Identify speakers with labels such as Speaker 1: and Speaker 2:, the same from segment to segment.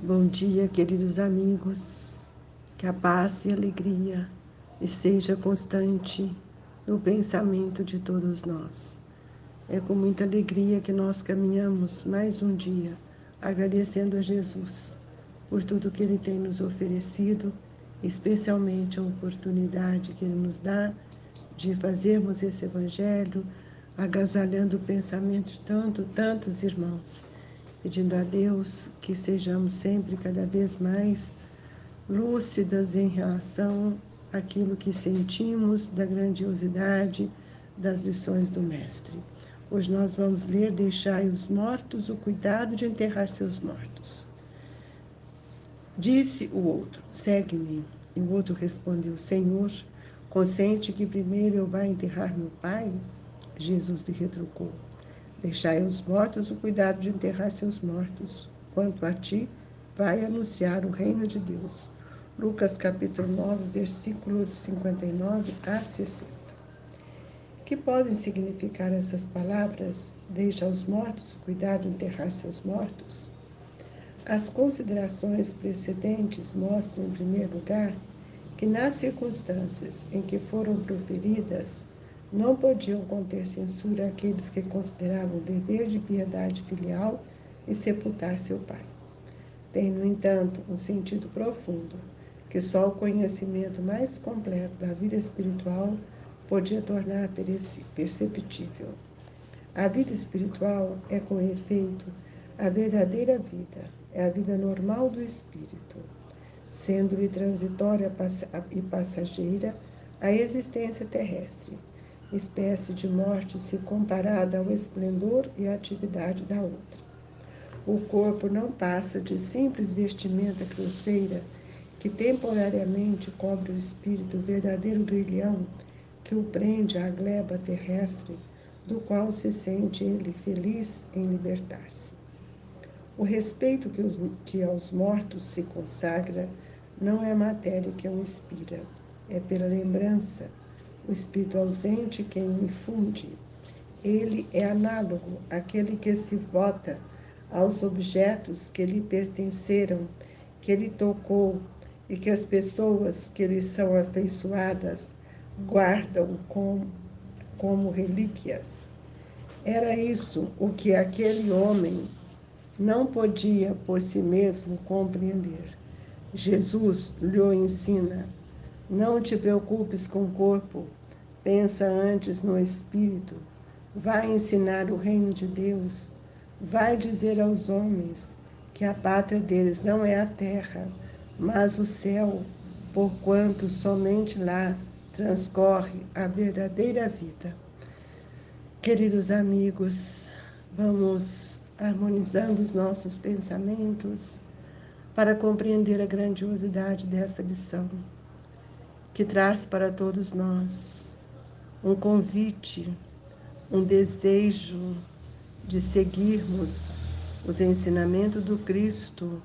Speaker 1: Bom dia, queridos amigos. Que a paz e a alegria esteja constante no pensamento de todos nós. É com muita alegria que nós caminhamos mais um dia, agradecendo a Jesus por tudo que Ele tem nos oferecido, especialmente a oportunidade que Ele nos dá de fazermos esse Evangelho, agasalhando o pensamento de tantos irmãos, pedindo a Deus que sejamos sempre cada vez mais lúcidas em relação àquilo que sentimos da grandiosidade das lições do Mestre. Hoje nós vamos ler: Deixai os mortos o cuidado de enterrar seus mortos. Disse o outro: Segue-me. E o outro respondeu: Senhor, consente que primeiro eu vá enterrar meu pai? Jesus lhe retrucou: Deixai aos mortos o cuidado de enterrar seus mortos. Quanto a ti, vai anunciar o reino de Deus. Lucas capítulo 9, versículos 59 a 60. Que podem significar essas palavras? Deixa aos mortos o cuidado de enterrar seus mortos? As considerações precedentes mostram, em primeiro lugar, que nas circunstâncias em que foram proferidas, não podiam conter censura aqueles que consideravam o dever de piedade filial e sepultar seu pai. Tem, no entanto, um sentido profundo, que só o conhecimento mais completo da vida espiritual podia tornar perceptível. A vida espiritual é, com efeito, a verdadeira vida, é a vida normal do espírito, sendo-lhe transitória e passageira a existência terrestre, espécie de morte se comparada ao esplendor e à atividade da outra. O corpo não passa de simples vestimenta grosseira que temporariamente cobre o espírito, o verdadeiro grilhão que o prende à gleba terrestre, do qual se sente ele feliz em libertar-se. O respeito que aos mortos se consagra não é matéria que o inspira, é pela lembrança, o espírito ausente quem o infunde. Ele é análogo àquele que se vota aos objetos que lhe pertenceram, que ele tocou e que as pessoas que lhe são afeiçoadas guardam como relíquias. Era isso o que aquele homem não podia por si mesmo compreender. Jesus lhe ensina: não te preocupes com o corpo, pensa antes no espírito. Vai ensinar o reino de Deus, vai dizer aos homens que a pátria deles não é a terra, mas o céu, porquanto somente lá transcorre a verdadeira vida. Queridos amigos, vamos harmonizando os nossos pensamentos para compreender a grandiosidade dessa lição, que traz para todos nós um convite, um desejo de seguirmos os ensinamentos do Cristo,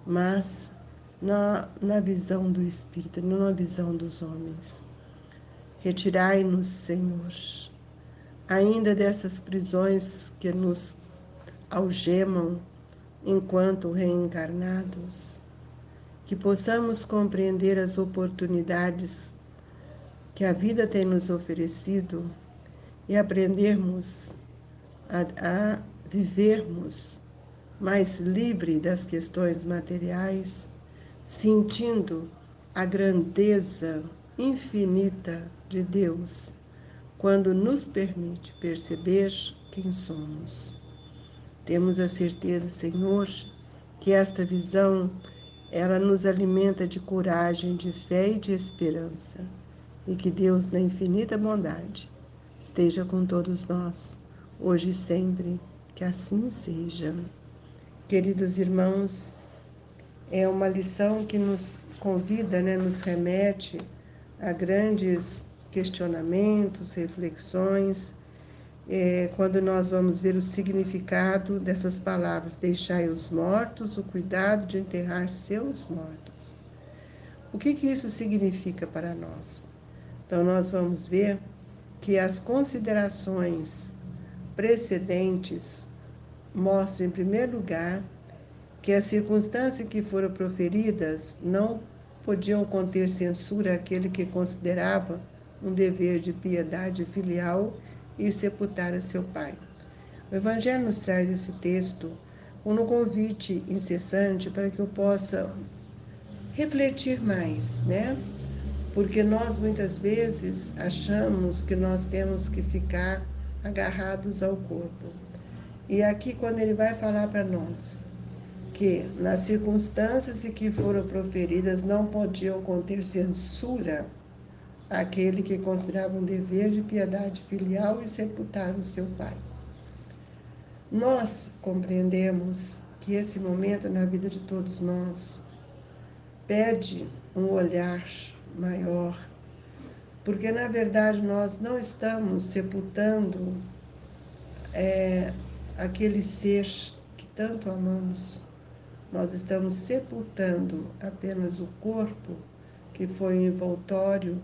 Speaker 1: mas na visão do Espírito, não na visão dos homens. Retirai-nos, Senhor, ainda dessas prisões que nos algemam enquanto reencarnados, que possamos compreender as oportunidades que a vida tem nos oferecido e aprendermos a vivermos mais livre das questões materiais, sentindo a grandeza infinita de Deus, quando nos permite perceber quem somos. Temos a certeza, Senhor, que esta visão, ela nos alimenta de coragem, de fé e de esperança, e que Deus, na infinita bondade, esteja com todos nós, hoje e sempre, que assim seja. Queridos irmãos, é uma lição que nos convida, nos remete a grandes questionamentos, reflexões, quando nós vamos ver o significado dessas palavras: deixai os mortos o cuidado de enterrar seus mortos. O que isso significa para nós? Então, nós vamos ver que as considerações precedentes mostram, em primeiro lugar, que as circunstâncias que foram proferidas não podiam conter censura àquele que considerava um dever de piedade filial e sepultar a seu pai. O Evangelho nos traz esse texto como um convite incessante para que eu possa refletir mais, né? Porque nós muitas vezes achamos que nós temos que ficar agarrados ao corpo. E aqui, quando ele vai falar para nós que nas circunstâncias em que foram proferidas não podiam conter censura àquele que considerava um dever de piedade filial e sepultar o seu pai. Nós compreendemos que esse momento na vida de todos nós pede um olhar maior, porque na verdade nós não estamos sepultando aquele ser que tanto amamos. Nós estamos sepultando apenas o corpo, que foi um envoltório,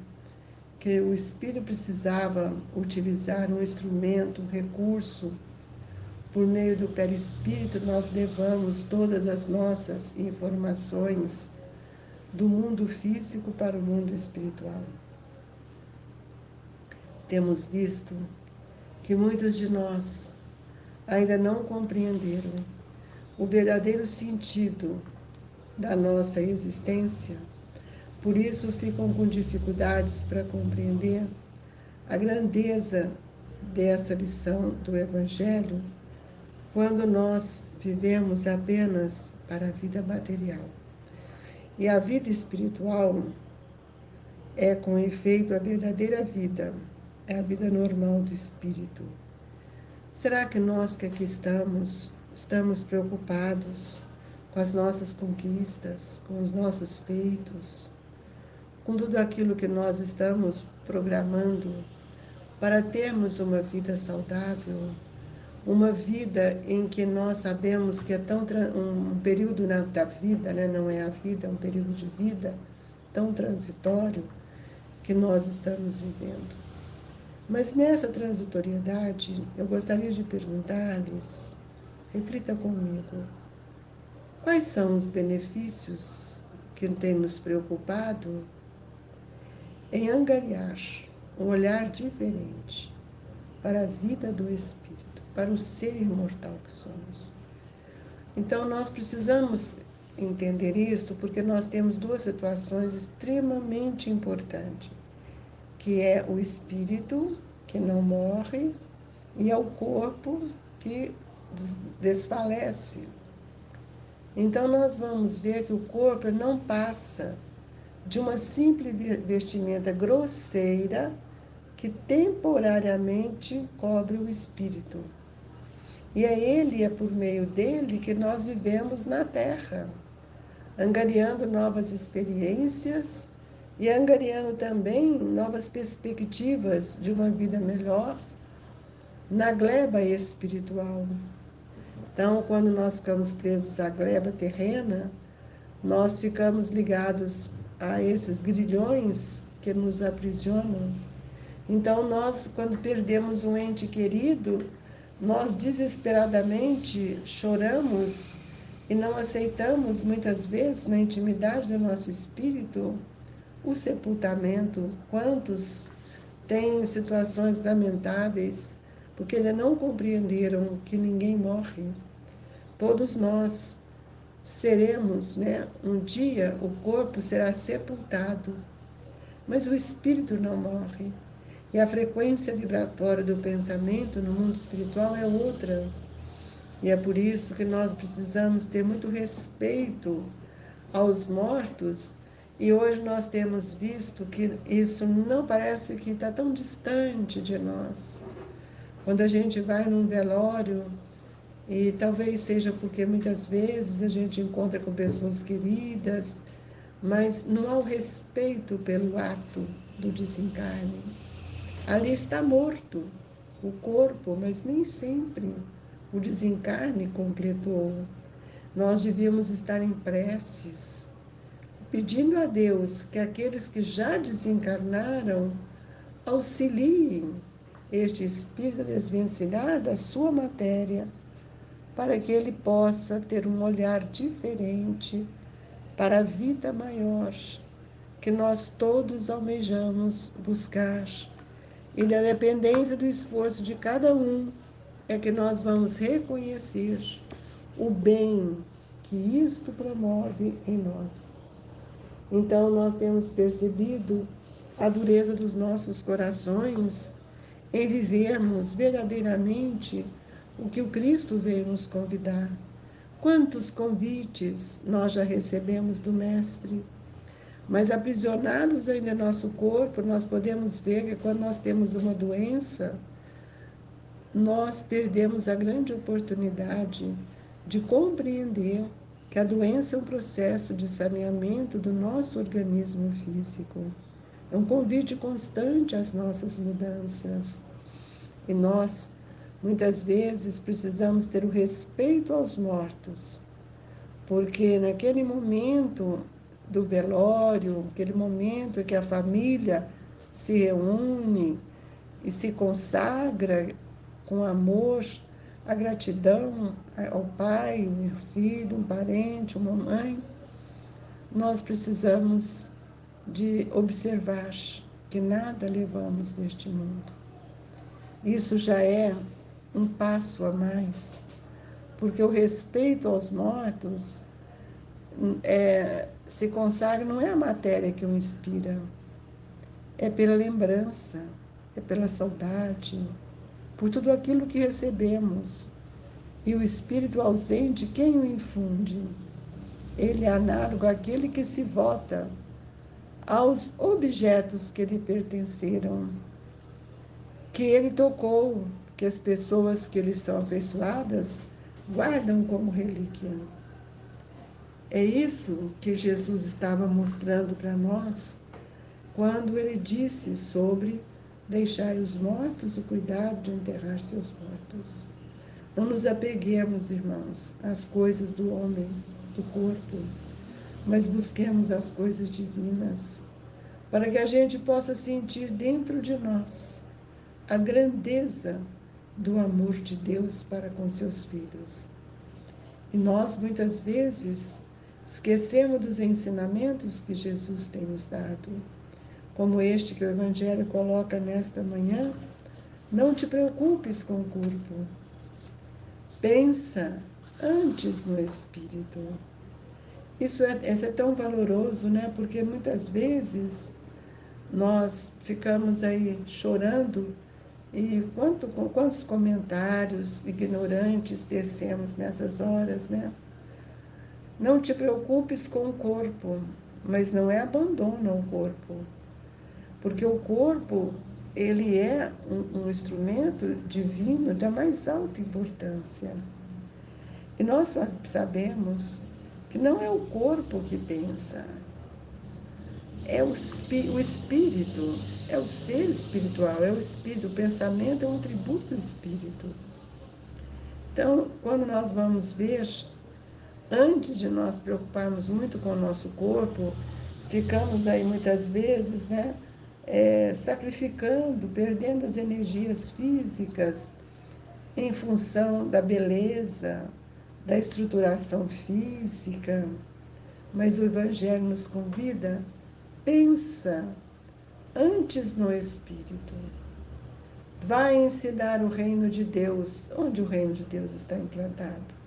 Speaker 1: que o espírito precisava utilizar um instrumento, um recurso. Por meio do perispírito, nós levamos todas as nossas informações do mundo físico para o mundo espiritual. Temos visto que muitos de nós ainda não compreenderam o verdadeiro sentido da nossa existência, por isso ficam com dificuldades para compreender a grandeza dessa lição do Evangelho quando nós vivemos apenas para a vida material. E a vida espiritual é, com efeito, a verdadeira vida, é a vida normal do espírito. Será que nós que aqui estamos preocupados com as nossas conquistas, com os nossos feitos, com tudo aquilo que nós estamos programando para termos uma vida saudável, uma vida em que nós sabemos que é um período da vida, né? Não é a vida, é um período de vida tão transitório que nós estamos vivendo. Mas nessa transitoriedade, eu gostaria de perguntar-lhes, reflita comigo, quais são os benefícios que tem nos preocupado em angariar um olhar diferente para a vida do espírito, para o ser imortal que somos. Então, nós precisamos entender isto porque nós temos duas situações extremamente importantes, que é o espírito, que não morre, e é o corpo, que desfalece. Então, nós vamos ver que o corpo não passa de uma simples vestimenta grosseira que temporariamente cobre o espírito. E é por meio dele que nós vivemos na Terra, angariando novas experiências e angariando também novas perspectivas de uma vida melhor na gleba espiritual. Então, quando nós ficamos presos à gleba terrena, nós ficamos ligados a esses grilhões que nos aprisionam. Então, nós, quando perdemos um ente querido, nós desesperadamente choramos e não aceitamos, muitas vezes, na intimidade do nosso espírito, o sepultamento. Quantos têm situações lamentáveis, porque ainda não compreenderam que ninguém morre. Todos nós seremos, né? Um dia o corpo será sepultado, mas o espírito não morre. E a frequência vibratória do pensamento no mundo espiritual é outra. E é por isso que nós precisamos ter muito respeito aos mortos. E hoje nós temos visto que isso não parece que está tão distante de nós. Quando a gente vai num velório, e talvez seja porque muitas vezes a gente encontra com pessoas queridas, mas não há o respeito pelo ato do desencarne. Ali está morto o corpo, mas nem sempre o desencarne completou. Nós devíamos estar em preces, pedindo a Deus que aqueles que já desencarnaram auxiliem este espírito a desvencilhar da sua matéria, para que ele possa ter um olhar diferente para a vida maior que nós todos almejamos buscar. E na dependência do esforço de cada um é que nós vamos reconhecer o bem que isto promove em nós. Então, nós temos percebido a dureza dos nossos corações em vivermos verdadeiramente o que o Cristo veio nos convidar. Quantos convites nós já recebemos do Mestre, mas aprisionados ainda em nosso corpo, nós podemos ver que quando nós temos uma doença, nós perdemos a grande oportunidade de compreender que a doença é um processo de saneamento do nosso organismo físico. É um convite constante às nossas mudanças. E nós, muitas vezes, precisamos ter o respeito aos mortos, porque naquele momento do velório, aquele momento em que a família se reúne e se consagra com amor, a gratidão ao pai, um filho, um parente, uma mãe, nós precisamos de observar que nada levamos deste mundo. Isso já é um passo a mais, porque o respeito aos mortos se consagra, não é a matéria que o inspira, é pela lembrança, é pela saudade, por tudo aquilo que recebemos. E o espírito ausente, quem o infunde? Ele é análogo àquele que se vota aos objetos que lhe pertenceram, que ele tocou, que as pessoas que lhe são afeiçoadas guardam como relíquia. É isso que Jesus estava mostrando para nós quando ele disse sobre deixai os mortos o cuidado de enterrar seus mortos. Não nos apeguemos, irmãos, às coisas do homem, do corpo, mas busquemos as coisas divinas, para que a gente possa sentir dentro de nós a grandeza do amor de Deus para com seus filhos. E nós, muitas vezes, esquecemos dos ensinamentos que Jesus tem nos dado, como este que o Evangelho coloca nesta manhã: não te preocupes com o corpo, pensa antes no espírito. Isso é tão valoroso, né? Porque muitas vezes nós ficamos aí chorando e quantos comentários ignorantes tecemos nessas horas, né? Não te preocupes com o corpo, mas não é abandona o corpo, porque o corpo, ele é um instrumento divino da mais alta importância. E nós sabemos que não é o corpo que pensa, é o espírito, é o ser espiritual, é o espírito. O pensamento é um atributo do espírito. Então, quando nós vamos ver, antes de nós preocuparmos muito com o nosso corpo, ficamos aí muitas vezes, né, sacrificando, perdendo as energias físicas em função da beleza, da estruturação física. Mas o Evangelho nos convida: pensa antes no Espírito. Vai ensinar o reino de Deus. Onde o reino de Deus está implantado?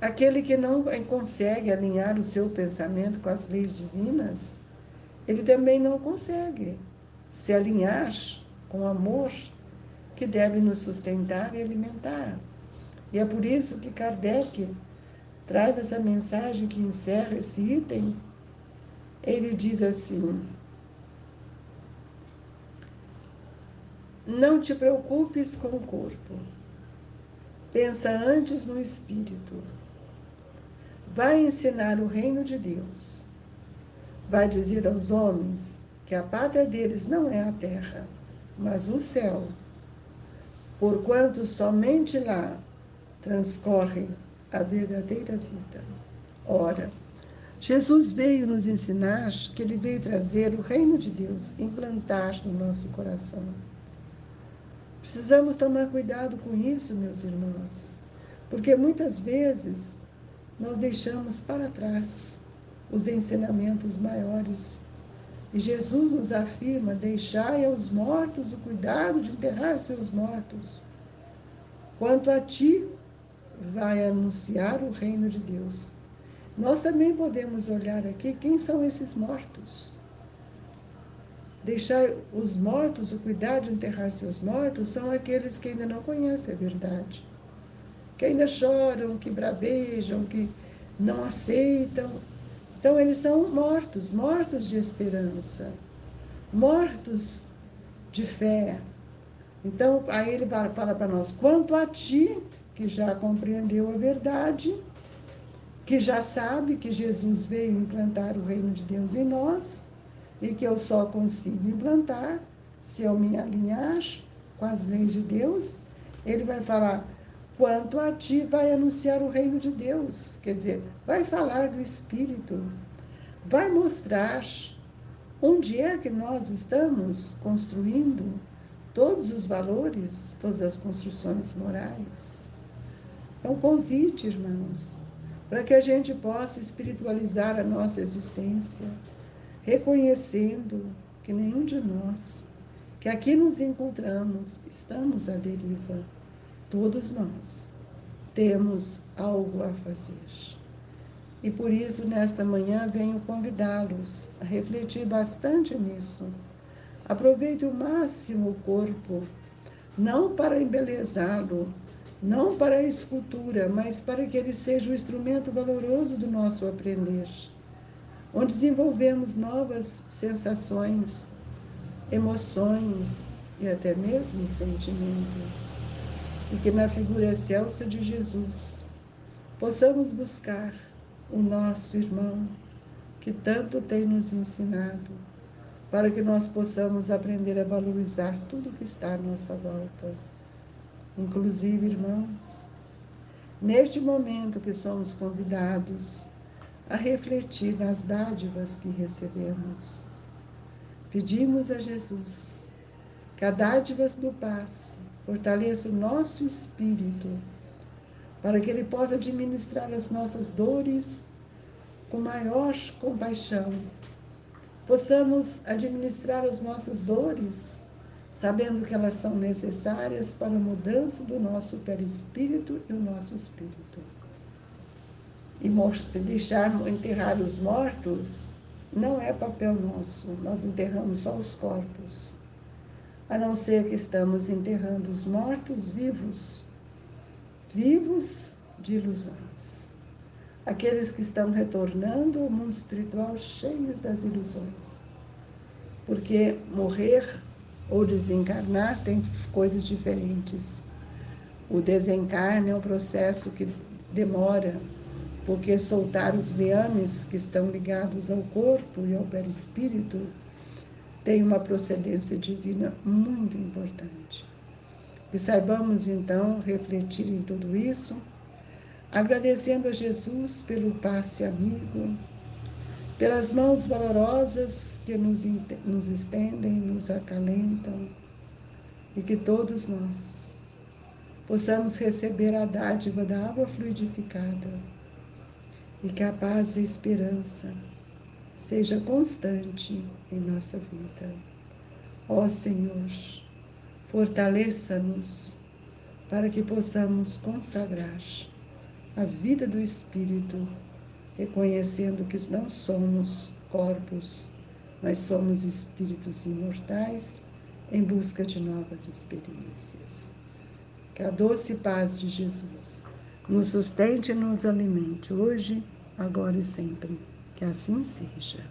Speaker 1: Aquele que não consegue alinhar o seu pensamento com as leis divinas, ele também não consegue se alinhar com o amor que deve nos sustentar e alimentar. E é por isso que Kardec traz essa mensagem que encerra esse item. Ele diz assim: não te preocupes com o corpo, pensa antes no espírito. Vai ensinar o reino de Deus. Vai dizer aos homens que a pátria deles não é a terra, mas o céu, porquanto somente lá transcorre a verdadeira vida. Ora, Jesus veio nos ensinar que ele veio trazer o reino de Deus, implantar no nosso coração. Precisamos tomar cuidado com isso, meus irmãos, Porque muitas vezes nós deixamos para trás os ensinamentos maiores. E Jesus nos afirma: deixai aos mortos o cuidado de enterrar seus mortos. Quanto a ti, vai anunciar o reino de Deus. Nós também podemos olhar aqui quem são esses mortos. Deixar os mortos, o cuidado de enterrar seus mortos, são aqueles que ainda não conhecem a verdade, que ainda choram, que bravejam, que não aceitam. Então, eles são mortos, mortos de esperança, mortos de fé. Então, aí ele fala para nós: quanto a ti, que já compreendeu a verdade, que já sabe que Jesus veio implantar o reino de Deus em nós, e que eu só consigo implantar se eu me alinhar com as leis de Deus, ele vai falar: quanto a ti, vai anunciar o reino de Deus. Quer dizer, vai falar do Espírito, vai mostrar onde é que nós estamos construindo todos os valores, todas as construções morais. É um convite, irmãos, para que a gente possa espiritualizar a nossa existência, reconhecendo que nenhum de nós, que aqui nos encontramos, estamos à deriva. Todos nós temos algo a fazer. E por isso, nesta manhã, venho convidá-los a refletir bastante nisso. Aproveite o máximo o corpo, não para embelezá-lo, não para a escultura, mas para que ele seja o instrumento valoroso do nosso aprender, onde desenvolvemos novas sensações, emoções e até mesmo sentimentos. E que na figura excelsa de Jesus possamos buscar o nosso irmão, que tanto tem nos ensinado, para que nós possamos aprender a valorizar tudo que está à nossa volta. Inclusive, irmãos, neste momento que somos convidados a refletir nas dádivas que recebemos, pedimos a Jesus que a dádivas do passe fortaleça o nosso espírito, para que ele possa administrar as nossas dores com maior compaixão. Possamos administrar as nossas dores, sabendo que elas são necessárias para a mudança do nosso perispírito e o nosso espírito. E deixar enterrar os mortos não é papel nosso, nós enterramos só os corpos, a não ser que estamos enterrando os mortos vivos, vivos de ilusões. Aqueles que estão retornando ao mundo espiritual cheios das ilusões. Porque morrer ou desencarnar tem coisas diferentes. O desencarne é um processo que demora, porque soltar os liames que estão ligados ao corpo e ao perispírito tem uma procedência divina muito importante. Que saibamos, então, refletir em tudo isso, agradecendo a Jesus pelo passe amigo, pelas mãos valorosas que nos estendem, nos acalentam, e que todos nós possamos receber a dádiva da água fluidificada, e que a paz e a esperança seja constante em nossa vida. Ó Senhor, fortaleça-nos para que possamos consagrar a vida do Espírito, reconhecendo que não somos corpos, mas somos espíritos imortais em busca de novas experiências. Que a doce paz de Jesus nos sustente e nos alimente hoje, agora e sempre. Que assim seja.